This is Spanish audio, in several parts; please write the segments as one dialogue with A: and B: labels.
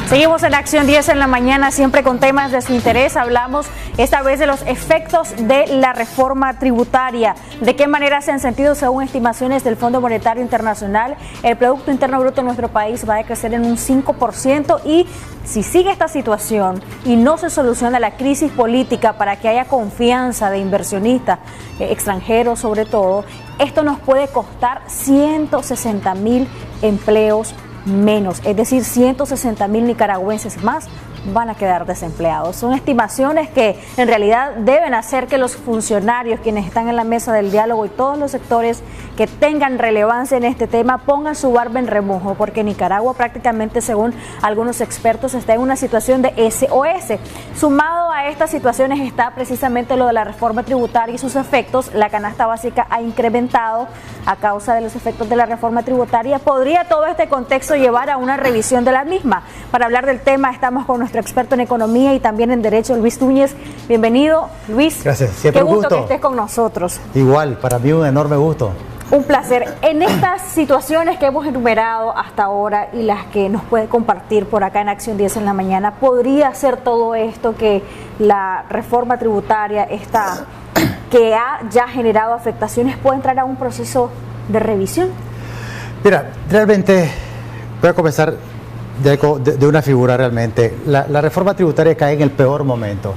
A: Seguimos en Acción 10 en la mañana, siempre con temas de su interés. Hablamos esta vez de los efectos de la reforma tributaria. ¿De qué manera se han sentido? Según estimaciones del Fondo Monetario Internacional, el Producto Interno Bruto en nuestro país va a crecer en un 5%, y si sigue esta situación y no se soluciona la crisis política para que haya confianza de inversionistas extranjeros sobre todo, esto nos puede costar 160,000 empleos menos, es decir, 160,000 nicaragüenses más van a quedar desempleados. Son estimaciones que en realidad deben hacer que los funcionarios, quienes están en la mesa del diálogo, y todos los sectores que tengan relevancia en este tema pongan su barba en remojo, porque Nicaragua prácticamente, según algunos expertos, está en una situación de SOS. Sumado a estas situaciones está precisamente lo de la reforma tributaria y sus efectos. La canasta básica ha incrementado a causa de los efectos de la reforma tributaria. ¿Podría todo este contexto llevar a una revisión de la misma? Para hablar del tema estamos con nuestro experto en economía y también en derecho, Luis Núñez. Bienvenido, Luis.
B: Gracias, siempre
A: un gusto que estés con nosotros.
B: Igual, para mí un enorme gusto.
A: Un placer. En estas situaciones que hemos enumerado hasta ahora y las que nos puede compartir por acá en Acción 10 en la mañana, ¿podría ser todo esto que la reforma tributaria que ha ya generado afectaciones puede entrar a un proceso de revisión?
B: Mira, realmente voy a comenzar de una figura realmente. La reforma tributaria cae en el peor momento.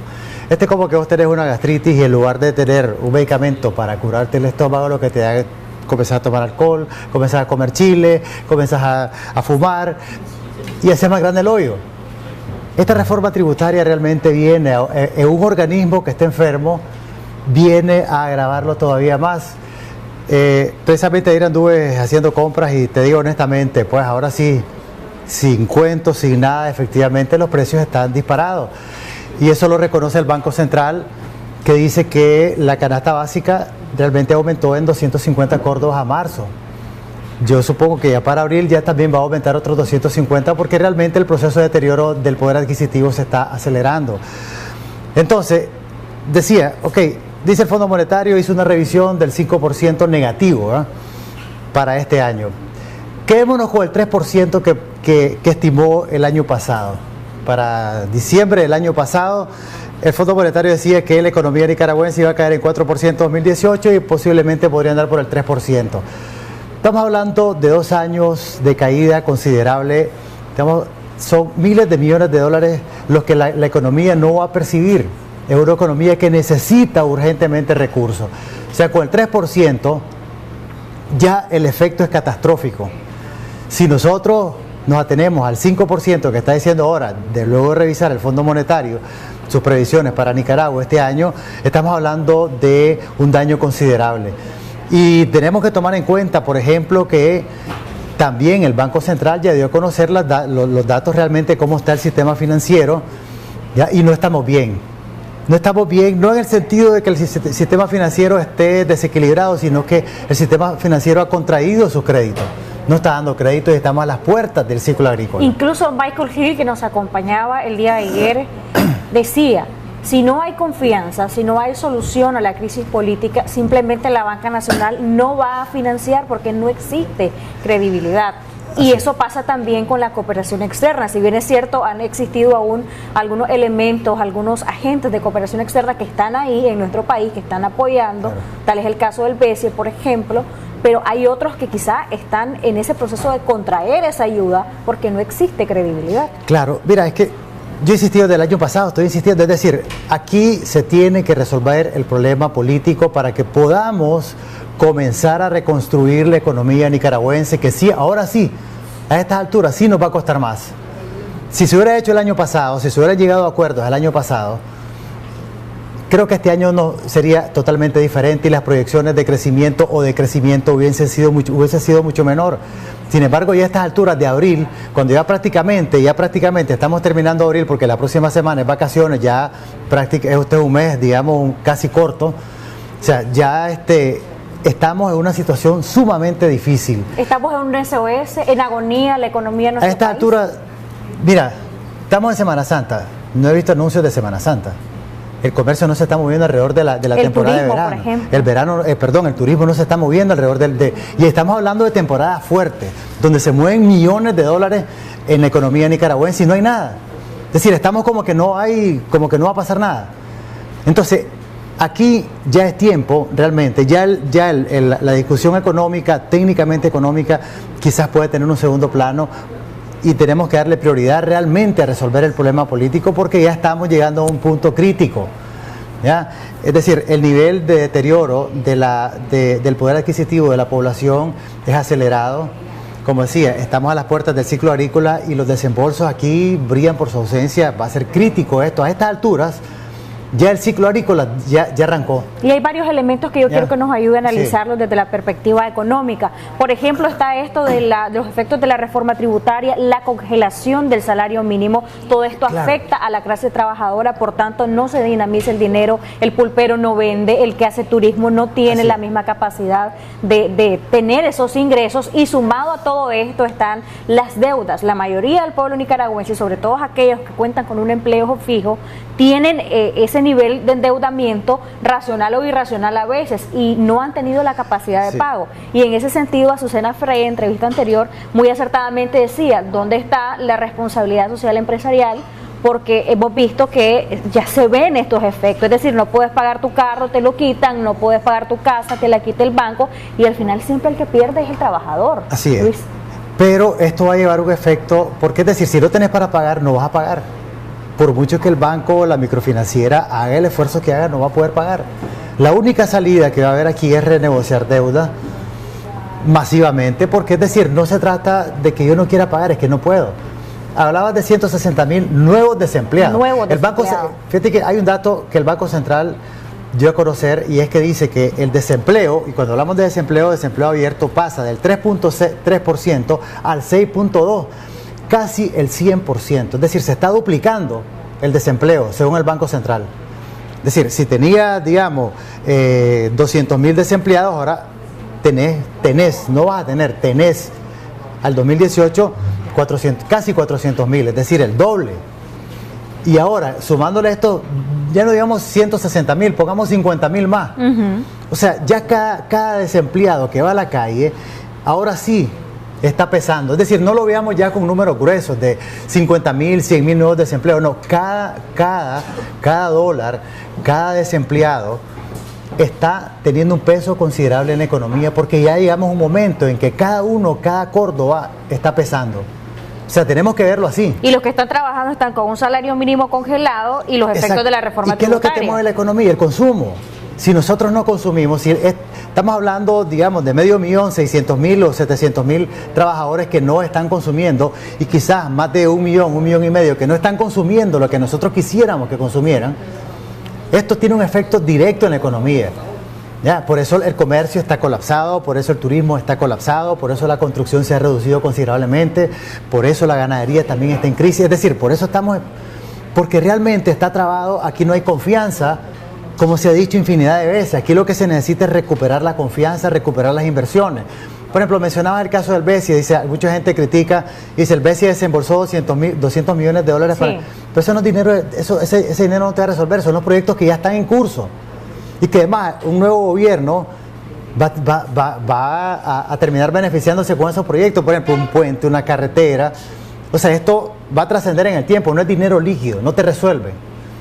B: Es como que vos tenés una gastritis y en lugar de tener un medicamento para curarte el estómago, lo que te da es comenzar a tomar alcohol, comenzar a comer chile, comenzar a fumar y hacer más grande el hoyo. Esta reforma tributaria realmente viene en un organismo que está enfermo, viene a agravarlo todavía más. Precisamente ayer anduve haciendo compras y te digo honestamente, pues ahora sí, sin cuentos, sin nada, efectivamente los precios están disparados. Y eso lo reconoce el Banco Central, que dice que la canasta básica realmente aumentó en 250 córdobas a marzo. Yo supongo que ya para abril ya también va a aumentar otros 250, porque realmente el proceso de deterioro del poder adquisitivo se está acelerando. Entonces, decía, ok, dice el Fondo Monetario, hizo una revisión del 5% negativo, ¿eh?, para este año. Quedémonos con el 3% que estimó el año pasado. Para diciembre del año pasado, el Fondo Monetario decía que la economía nicaragüense iba a caer en 4% en 2018 y posiblemente podría andar por el 3%. Estamos hablando de 2 años de caída considerable. Son miles de millones de dólares los que la economía no va a percibir. Es una economía que necesita urgentemente recursos. O sea, con el 3% ya el efecto es catastrófico. Si nosotros nos atenemos al 5% que está diciendo ahora, de luego de revisar el Fondo Monetario sus previsiones para Nicaragua este año, estamos hablando de un daño considerable. Y tenemos que tomar en cuenta, por ejemplo, que también el Banco Central ya dio a conocer los datos realmente cómo está el sistema financiero, ¿ya? Y no estamos bien. No estamos bien, no en el sentido de que el sistema financiero esté desequilibrado, sino que el sistema financiero ha contraído sus créditos. No está dando crédito y estamos a las puertas del ciclo agrícola.
A: Incluso Michael Hill, que nos acompañaba el día de ayer, decía, si no hay confianza, si no hay solución a la crisis política, simplemente la banca nacional no va a financiar porque no existe credibilidad. Y eso pasa también con la cooperación externa. Si bien es cierto, han existido aún algunos elementos, algunos agentes de cooperación externa que están ahí en nuestro país, que están apoyando, claro. Tal es el caso del BESIE, por ejemplo, pero hay otros que quizá están en ese proceso de contraer esa ayuda porque no existe credibilidad.
B: Claro, mira, es que yo he insistido del año pasado, estoy insistiendo, es decir, aquí se tiene que resolver el problema político para que podamos comenzar a reconstruir la economía nicaragüense, que sí, ahora sí, a estas alturas sí nos va a costar más. Si se hubiera hecho el año pasado, si se hubiera llegado a acuerdos el año pasado, creo que este año no sería totalmente diferente y las proyecciones de crecimiento o decrecimiento hubiesen sido mucho menor. Sin embargo, ya a estas alturas de abril, cuando ya prácticamente estamos terminando abril, porque la próxima semana es vacaciones, ya es un mes, digamos, casi corto, o sea, ya estamos en una situación sumamente difícil.
A: Estamos en un SOS, en agonía, la economía no está.
B: A esta altura, mira, estamos en Semana Santa, no he visto anuncios de Semana Santa. El comercio no se está moviendo alrededor de la temporada
A: turismo,
B: de verano. El turismo no se está moviendo alrededor y estamos hablando de temporada fuerte, donde se mueven millones de dólares en la economía nicaragüense y no hay nada. Es decir, estamos como que no va a pasar nada. Entonces, aquí ya es tiempo, realmente, la discusión económica, técnicamente económica, quizás puede tener un segundo plano y tenemos que darle prioridad realmente a resolver el problema político porque ya estamos llegando a un punto crítico. ¿Ya? Es decir, el nivel de deterioro del poder adquisitivo de la población es acelerado. Como decía, estamos a las puertas del ciclo agrícola y los desembolsos aquí brillan por su ausencia. Va a ser crítico esto. A estas alturas, ya el ciclo agrícola ya arrancó.
A: Y hay varios elementos que yo quiero que nos ayuden a analizarlos desde la perspectiva económica. Por ejemplo, está esto de los efectos de la reforma tributaria, la congelación del salario mínimo. Todo esto afecta a la clase trabajadora, por tanto no se dinamiza el dinero, el pulpero no vende, el que hace turismo no tiene la misma capacidad de tener esos ingresos, y sumado a todo esto están las deudas. La mayoría del pueblo nicaragüense, sobre todo aquellos que cuentan con un empleo fijo, tienen ese nivel de endeudamiento racional o irracional a veces y no han tenido la capacidad de pago. Y en ese sentido, Azucena Frey, en entrevista anterior, muy acertadamente decía, ¿dónde está la responsabilidad social empresarial? Porque hemos visto que ya se ven estos efectos, es decir, no puedes pagar tu carro, te lo quitan, no puedes pagar tu casa, te la quita el banco, y al final siempre el que pierde es el trabajador.
B: Así es.
A: Luis.
B: Pero esto va a llevar un efecto, porque es decir, si no tenés para pagar, no vas a pagar. Por mucho que el banco o la microfinanciera haga el esfuerzo que haga, no va a poder pagar. La única salida que va a haber aquí es renegociar deuda masivamente, porque es decir, no se trata de que yo no quiera pagar, es que no puedo. Hablabas de 160,000 nuevos desempleados. Fíjate que hay un dato que el Banco Central dio a conocer, y es que dice que el desempleo, y cuando hablamos de desempleo abierto, pasa del 3.3% al 6.2%. Casi el 100%, es decir, se está duplicando el desempleo según el Banco Central. Es decir, si tenía, digamos, 200,000 desempleados, ahora tenés al 2018 casi 400,000, es decir, el doble. Y ahora, sumándole esto, ya no digamos 160,000, pongamos 50,000 más. O sea, ya cada desempleado que va a la calle, ahora sí está pesando. Es decir, no lo veamos ya con números gruesos de 50,000, 100,000 nuevos desempleados. No, cada dólar, cada desempleado está teniendo un peso considerable en la economía, porque ya llegamos a un momento en que cada Córdoba está pesando. O sea, tenemos que verlo así.
A: Y los que están trabajando están con un salario mínimo congelado y los efectos de la reforma tributaria.
B: ¿Y qué es lo que tenemos en la economía? El consumo. Si nosotros no consumimos, estamos hablando, digamos, de 500,000 o 700,000 trabajadores que no están consumiendo, y quizás más de 1,5 millones que no están consumiendo lo que nosotros quisiéramos que consumieran. Esto tiene un efecto directo en la economía. ¿Ya? Por eso el comercio está colapsado, por eso el turismo está colapsado, por eso la construcción se ha reducido considerablemente, por eso la ganadería también está en crisis. Es decir, porque realmente está trabado, aquí no hay confianza. Como se ha dicho infinidad de veces, aquí lo que se necesita es recuperar la confianza, recuperar las inversiones. Por ejemplo, mencionaba el caso del BESIE, dice, mucha gente critica, dice, el BESIE desembolsó 200 millones de dólares, pero eso no es dinero, ese dinero no te va a resolver, son los proyectos que ya están en curso. Y que además un nuevo gobierno va a terminar beneficiándose con esos proyectos, por ejemplo, un puente, una carretera. O sea, esto va a trascender en el tiempo, no es dinero líquido, no te resuelve.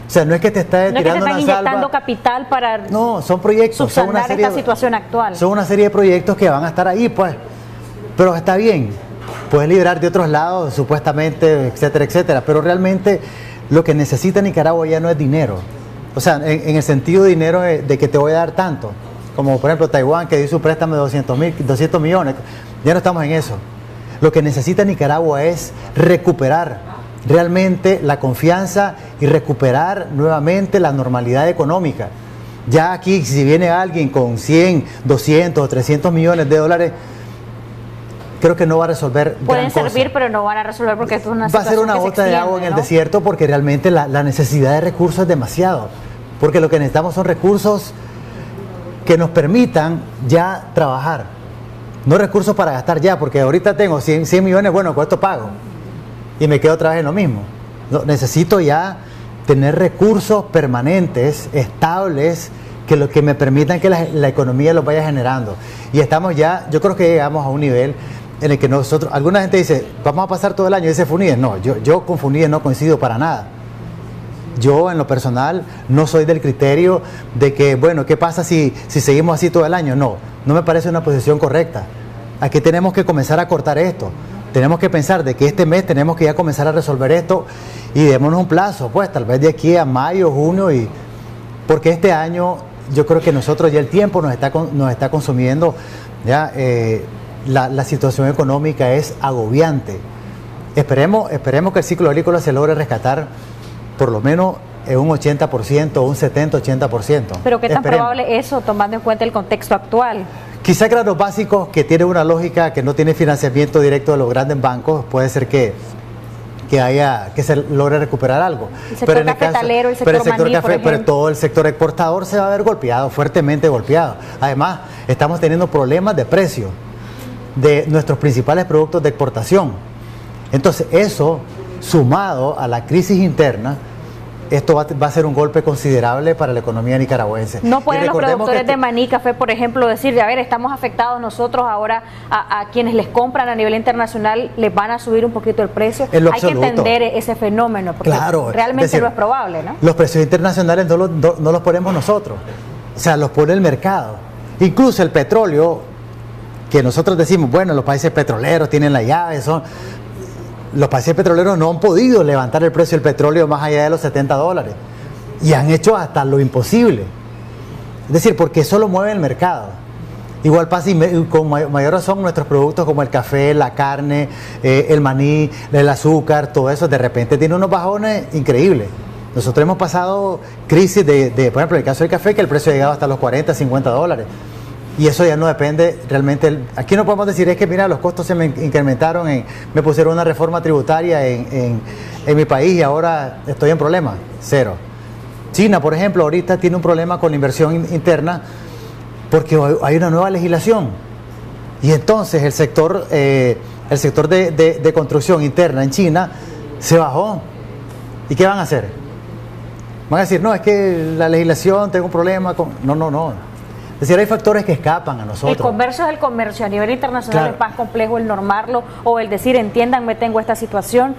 B: O sea, no es que te está tirando una salva. No es que te están inyectando
A: capital para
B: son proyectos,
A: subsanar esta situación actual.
B: Son una serie de proyectos que van a estar ahí, pues. Pero está bien, puedes liberar de otros lados, supuestamente, etcétera, etcétera. Pero realmente lo que necesita Nicaragua ya no es dinero. O sea, en el sentido de dinero de que te voy a dar tanto. Como por ejemplo Taiwán, que dio su préstamo de 200 millones. Ya no estamos en eso. Lo que necesita Nicaragua es recuperar realmente la confianza y recuperar nuevamente la normalidad económica. Ya aquí, si viene alguien con 100, 200 o 300 millones de dólares, creo que no va a resolver.
A: Pueden servir, pero no van a resolver, porque esto es una situación
B: va a ser una gota de agua en el desierto, porque realmente la necesidad de recursos es demasiado. Porque lo que necesitamos son recursos que nos permitan ya trabajar. No recursos para gastar ya, porque ahorita tengo 100 millones, bueno, con esto pago. Y me quedo otra vez en lo mismo. No, necesito ya tener recursos permanentes, estables, que me permitan que la economía los vaya generando. Y estamos ya, yo creo que llegamos a un nivel en el que nosotros, alguna gente dice, vamos a pasar todo el año, dice FUNIDES. No, yo con FUNIDES no coincido para nada. Yo en lo personal no soy del criterio de que, bueno, ¿qué pasa si seguimos así todo el año? No me parece una posición correcta. Aquí tenemos que comenzar a cortar esto. Tenemos que pensar de que este mes tenemos que ya comenzar a resolver esto y démonos un plazo, pues tal vez de aquí a mayo, junio, porque este año yo creo que nosotros ya el tiempo nos está consumiendo, ya la situación económica es agobiante. Esperemos que el ciclo agrícola se logre rescatar por lo menos en un 80%, un 70-80%.
A: Pero ¿qué tan probable eso, tomando en cuenta el contexto actual?
B: Quizá granos básicos que tienen una lógica que no tiene financiamiento directo de los grandes bancos, puede ser que se logre recuperar algo.
A: El sector cafetalero, el sector maní,
B: café, pero todo el sector exportador se va a ver golpeado, fuertemente golpeado. Además, estamos teniendo problemas de precio de nuestros principales productos de exportación. Entonces, eso, sumado a la crisis interna, esto va a ser un golpe considerable para la economía nicaragüense.
A: No pueden los productores de maní, café, por ejemplo, decir, a ver, estamos afectados nosotros ahora, a quienes les compran a nivel internacional, les van a subir un poquito el precio. Hay que entender ese fenómeno, porque
B: claro,
A: realmente no es probable, ¿no?
B: Los precios internacionales no los ponemos nosotros, o sea, los pone el mercado. Incluso el petróleo, que nosotros decimos, bueno, los países petroleros tienen la llave, los países petroleros no han podido levantar el precio del petróleo más allá de los $70 y han hecho hasta lo imposible. Es decir, porque eso lo mueve el mercado. Igual pasa y con mayor razón nuestros productos como el café, la carne, el maní, el azúcar, todo eso de repente tiene unos bajones increíbles. Nosotros hemos pasado crisis por ejemplo, en el caso del café, que el precio ha llegado hasta los $40-50. Y eso ya no depende realmente. Aquí no podemos decir, es que mira, los costos se me incrementaron, me pusieron una reforma tributaria en mi país y ahora estoy en problemas. Cero. China, por ejemplo, ahorita tiene un problema con la inversión interna porque hay una nueva legislación. Y entonces el sector de construcción interna en China se bajó. ¿Y qué van a hacer? Van a decir, no, es que la legislación, tengo un problema con... No. Es decir, hay factores que escapan a nosotros.
A: El comercio es el comercio. A nivel internacional claro. Es más complejo el normarlo o el decir, entiéndanme, tengo esta situación,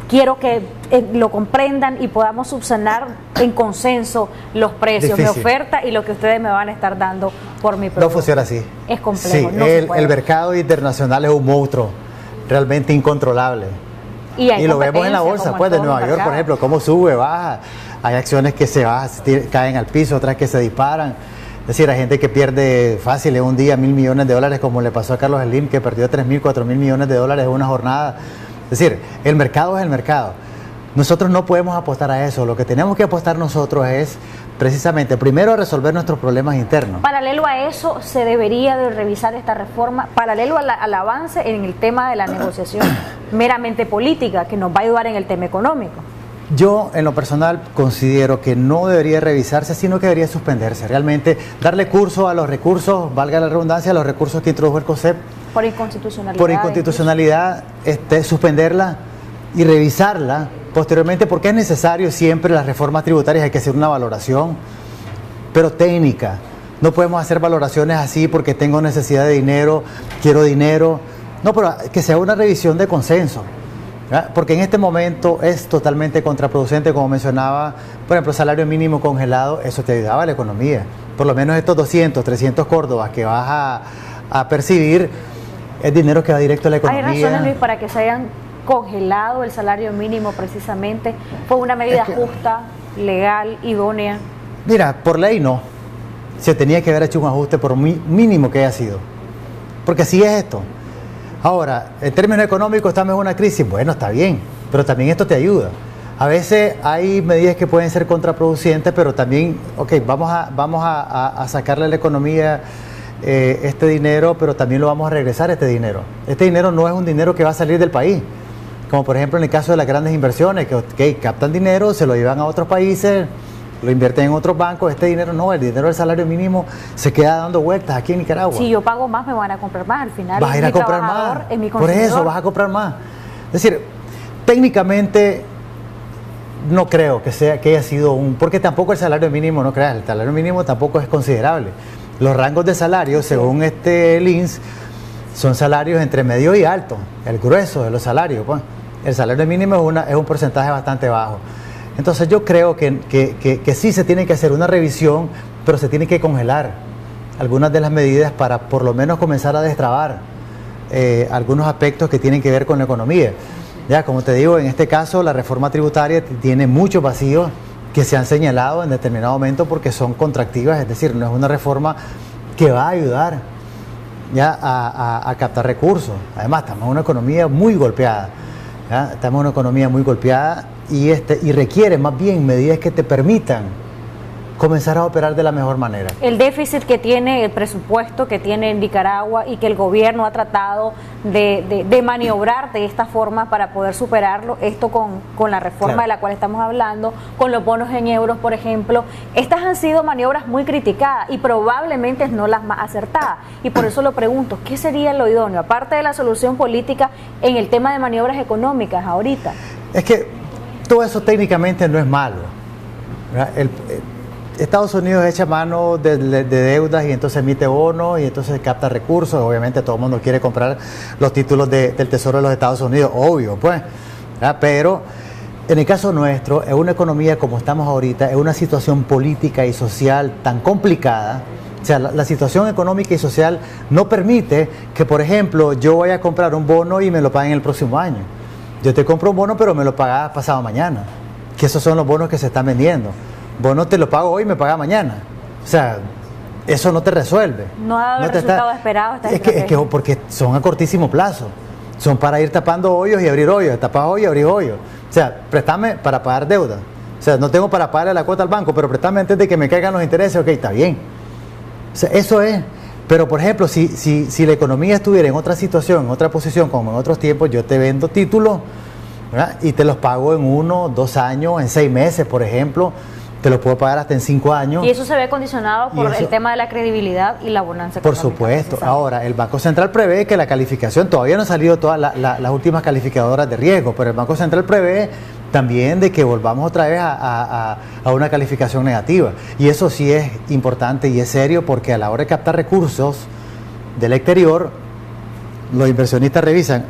A: quiero que lo comprendan y podamos subsanar en consenso los precios, mi oferta y lo que ustedes me van a estar dando por mi producto.
B: No funciona así.
A: Es complejo.
B: Sí, el mercado internacional es un monstruo realmente incontrolable. Y lo vemos en la bolsa, pues, de Nueva York, por ejemplo, cómo sube, baja. Hay acciones que se bajan, caen al piso, otras que se disparan. Es decir, hay gente que pierde fácil en un día $1.000 millones, como le pasó a Carlos Slim, que perdió $3.000, $4.000 millones en una jornada. Es decir, el mercado es el mercado. Nosotros no podemos apostar a eso. Lo que tenemos que apostar nosotros es precisamente, primero, a resolver nuestros problemas internos.
A: Paralelo a eso, se debería de revisar esta reforma, paralelo al avance en el tema de la negociación meramente política, que nos va a ayudar en el tema económico.
B: Yo, en lo personal, considero que no debería revisarse, sino que debería suspenderse. Realmente, darle curso a los recursos, valga la redundancia, a los recursos que introdujo el COSEP.
A: Por inconstitucionalidad.
B: Por inconstitucionalidad, suspenderla y revisarla posteriormente, porque es necesario siempre las reformas tributarias, hay que hacer una valoración, pero técnica. No podemos hacer valoraciones así porque tengo necesidad de dinero, quiero dinero. No, pero que sea una revisión de consenso. Porque en este momento es totalmente contraproducente, como mencionaba, por ejemplo, el salario mínimo congelado, eso te ayudaba a la economía. Por lo menos estos 200, 300 córdobas que vas a percibir, es dinero que va directo a la economía.
A: ¿Hay razones, Luis, para que se hayan congelado el salario mínimo precisamente? ¿Fue una medida justa, legal, idónea?
B: Mira, por ley no. Se tenía que haber hecho un ajuste por mínimo que haya sido. Porque así es esto. Ahora, en términos económicos estamos en una crisis, bueno, está bien, pero también esto te ayuda. A veces hay medidas que pueden ser contraproducentes, pero también, ok, vamos a sacarle a la economía este dinero, pero también lo vamos a regresar este dinero. Este dinero no es un dinero que va a salir del país, como por ejemplo en el caso de las grandes inversiones, que captan dinero, se lo llevan a otros países, lo invierten en otros bancos. Este dinero no, el dinero del salario mínimo se queda dando vueltas aquí en Nicaragua.
A: Si yo pago más, me van a comprar más. Al final,
B: vas a ir a comprar más. Por eso vas a comprar más. Es decir, técnicamente no creo que haya sido porque tampoco el salario mínimo, no creas, el salario mínimo tampoco es considerable. Los rangos de salario, según el INS, son salarios entre medio y alto, el grueso de los salarios, pues. El salario mínimo es un porcentaje bastante bajo. Entonces yo creo que sí se tiene que hacer una revisión, pero se tiene que congelar algunas de las medidas para por lo menos comenzar a destrabar algunos aspectos que tienen que ver con la economía. Ya, como te digo, en este caso la reforma tributaria tiene muchos vacíos que se han señalado en determinado momento porque son contractivas, es decir, no es una reforma que va a ayudar ya a captar recursos. Además, estamos en una economía muy golpeada. ¿Ya? Estamos en una economía muy golpeada y requiere más bien medidas que te permitan comenzar a operar de la mejor manera.
A: El déficit que tiene el presupuesto que tiene Nicaragua y que el gobierno ha tratado de maniobrar de esta forma para poder superarlo, esto con la reforma
B: claro.
A: de la cual estamos hablando, con los bonos en euros, por ejemplo, estas han sido maniobras muy criticadas y probablemente no las más acertadas. Y por eso lo pregunto, ¿qué sería lo idóneo, aparte de la solución política, en el tema de maniobras económicas ahorita?
B: Es que todo eso técnicamente no es malo, ¿verdad? Estados Unidos echa mano de deudas y entonces emite bonos y entonces capta recursos. Obviamente todo el mundo quiere comprar los títulos del Tesoro de los Estados Unidos, obvio, pues. ¿Verdad? Pero en el caso nuestro, es una economía como estamos ahorita, es una situación política y social tan complicada. O sea, la situación económica y social no permite que, por ejemplo, yo vaya a comprar un bono y me lo paguen el próximo año. Yo te compro un bono, pero me lo pagas pasado mañana. Que esos son los bonos que se están vendiendo. Bono te lo pago hoy y me paga mañana. O sea, eso no te resuelve.
A: No ha dado el resultado esperado.
B: Es que porque son a cortísimo plazo. Son para ir tapando hoyos y abrir hoyos, tapar hoyos y abrir hoyos. O sea, préstame para pagar deuda. O sea, no tengo para pagarle la cuota al banco, pero préstame antes de que me caigan los intereses. Ok, está bien. O sea, eso es. Pero, por ejemplo, si la economía estuviera en otra situación, en otra posición, como en otros tiempos, yo te vendo títulos, ¿verdad? Y te los pago en 1, 2 años, en 6 meses, por ejemplo. Te lo puedo pagar hasta en 5 años.
A: Y eso se ve condicionado por el tema de la credibilidad y la bonanza
B: por
A: económica. Por
B: supuesto. Ahora, el Banco Central prevé que la calificación, todavía no han salido todas las últimas calificadoras de riesgo, pero el Banco Central prevé también de que volvamos otra vez a una calificación negativa. Y eso sí es importante y es serio porque a la hora de captar recursos del exterior, los inversionistas revisan,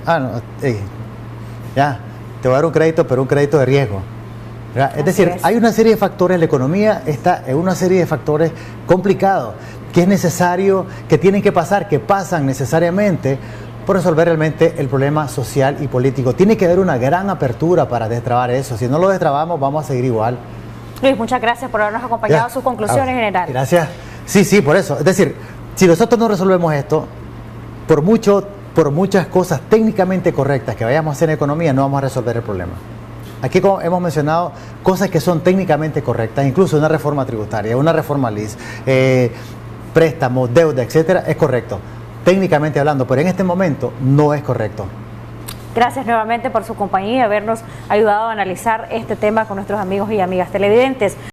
B: ya, te voy a dar un crédito, pero un crédito de riesgo. Es decir, hay una serie de factores, la economía está en una serie de factores complicados que es necesario, que tienen que pasar, que pasan necesariamente por resolver realmente el problema social y político. Tiene que haber una gran apertura para destrabar eso. Si no lo destrabamos, vamos a seguir igual.
A: Luis, muchas gracias por habernos acompañado a sus conclusiones generales.
B: Gracias. Sí, por eso. Es decir, si nosotros no resolvemos esto, por muchas cosas técnicamente correctas que vayamos a hacer en economía, no vamos a resolver el problema. Aquí hemos mencionado cosas que son técnicamente correctas, incluso una reforma tributaria, una reforma LIS, préstamos, deuda, etcétera, es correcto, técnicamente hablando, pero en este momento no es correcto.
A: Gracias nuevamente por su compañía y habernos ayudado a analizar este tema con nuestros amigos y amigas televidentes.